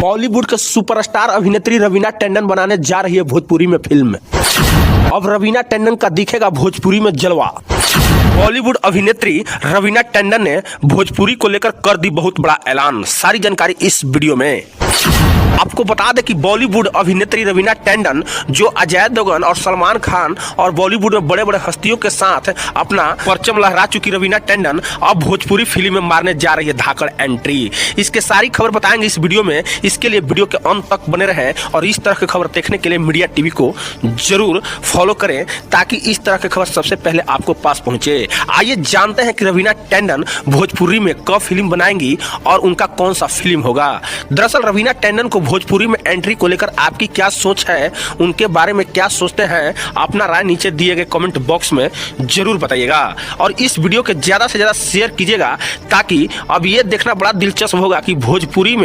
बॉलीवुड के सुपरस्टार अभिनेत्री रवीना टंडन बनाने जा रही है भोजपुरी में फिल्म। अब रवीना टंडन का दिखेगा भोजपुरी में जलवा। बॉलीवुड अभिनेत्री रवीना टंडन ने भोजपुरी को लेकर कर दी बहुत बड़ा ऐलान। सारी जानकारी इस वीडियो में। आपको बता दें कि बॉलीवुड अभिनेत्री रवीना टंडन जो अजय देवगन और सलमान खान और बॉलीवुड में बड़े बड़े हस्तियों के साथ अपना परचम लहरा चुकी रवीना टंडन अब भोजपुरी फिल्म में मारने जा रही है धाकड़ एंट्री। इसके सारी खबर बताएंगे इस वीडियो में। इसके लिए वीडियो के अंत तक बने रहें और इस तरह की खबर देखने के लिए मीडिया टीवी को जरूर फॉलो करें ताकि इस तरह की खबर सबसे पहले आपको पास पहुंचे। आइए जानते हैं कि रवीना टंडन भोजपुरी में कब फिल्म बनाएंगी और उनका कौन सा फिल्म होगा। दरअसल रवीना टंडन को भोजपुरी में एंट्री को लेकर आपकी क्या सोच है, उनके बारे में क्या सोचते हैं, अपना राय नीचे दिए गए कमेंट बॉक्स में जरूर बताइएगा और इस वीडियो के ज्यादा से ज्यादा शेयर कीजिएगा ताकि अब ये देखना बड़ा दिलचस्प होगा कि भोजपुरी में